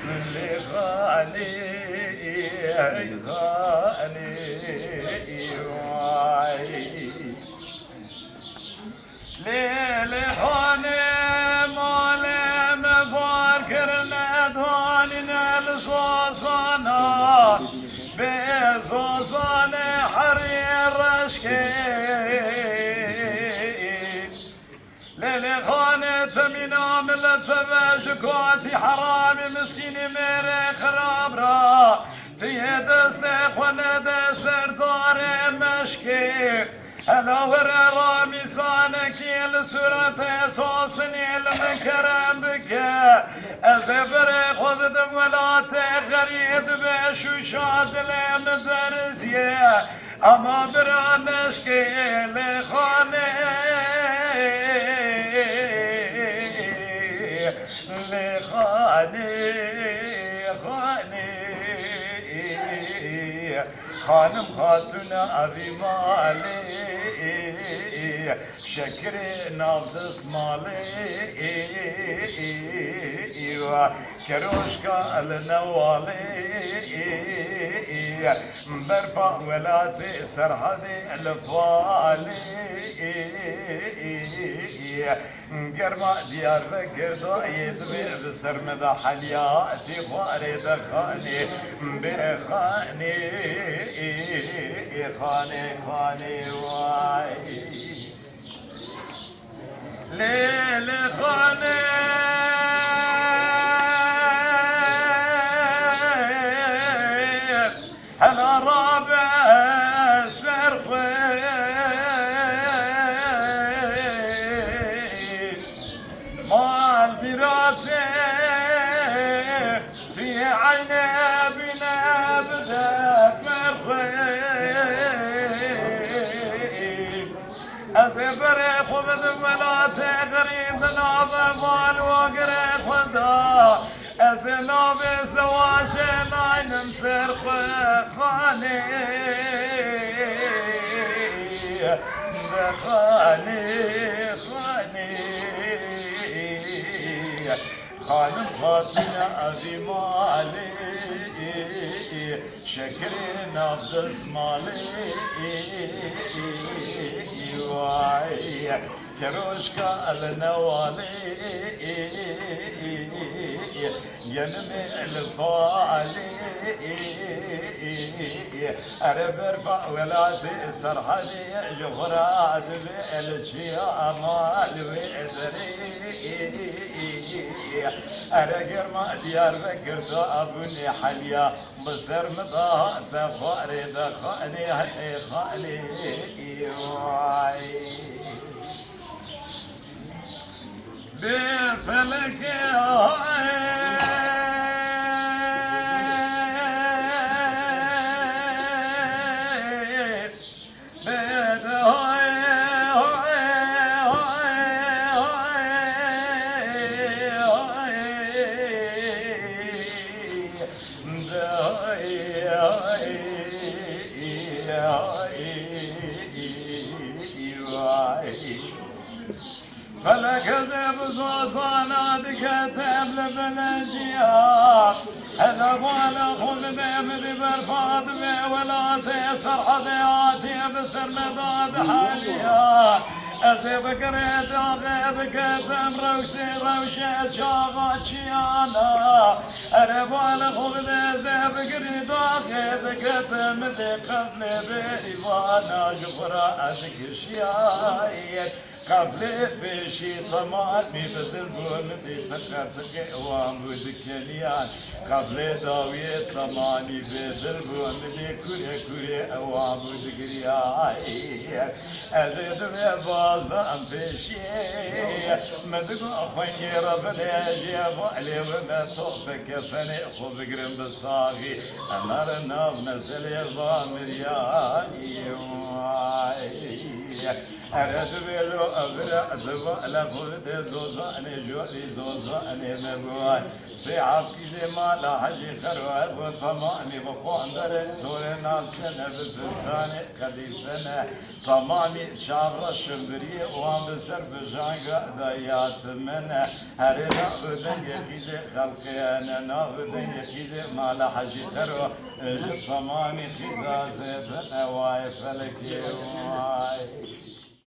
اللي خاني ليل خاني مالي مفكرنا دوننا لصوصنا بصوصنا حرير رشكي ليل خاني تمينا من التباشكواتي حرامي مسكيني ميري خرابرا تيه دستي خونه دستر داري مشكي هلا ورا رامي صانكي السورة صوصني المكرم بك أزبر خذ دمولاتي غريب بشوشات لين درزيه أما برانشكي لخاني خانم خاتونا أبي مالي شكري نافذ مالي كروشكا النوالي برفع ولاتي سرحدي الفالي قرما ديار بكردو يدبي بسرمدا حلياتي خواري دخاني بخاني خاني واي ليل خاني انا رابع سرفي مال براثي في عيني بنا بدك مرخي أسفر خبز ملاتي غريب نابا مال وقري خدا أسنابي سواشي ناين مسرخ خاني خانم خاتنا أبي مالي شكري نبض مالي واي كروشكا النوالي ينمي الفالي أرب ارفع ولادي سرحدي جغراد بالشيا مال وإدري أرقر ما ديار بكر أبني حليا بصر مضاء دخاري دخاني خالي واي بفلك فلك زب صوصانا دكتب لبلجيا هذا بالا خذ دمدي برفاض ولا تيسر حضياتي بسر مداد حاليا أزيب قريت أغيب كتم روشة شاغاتشيانا أربال خذ زيب قريت أغيب كتم دي قبل بريوانا جفرا أدك شياير قبل بشي طماني بدل بولدي تقاتك وامود كليان قبل داوية طماني بدل بولدي كوري وامود قريان أزيد ببازدان بشي مدقو أخواني ربنا جيب علي وما توفك فني خذ قرم بالصاغي أمرنا بنسل الضامر يا أرد بيلو أبرا دبا لفرد زوزاني جوري زوزاني مبواي سيعب كيزي مالا حجي خروي وطمامي بخواندر سوري نالشن ببستاني قديفنا طمامي شابر شمبري وان بسر بجانقا دايات منا هرنا بدن يكيزي خلقي أنا نابدن يكيزي مالا حجي خروي طمامي خزازي بنا واي فلكي واي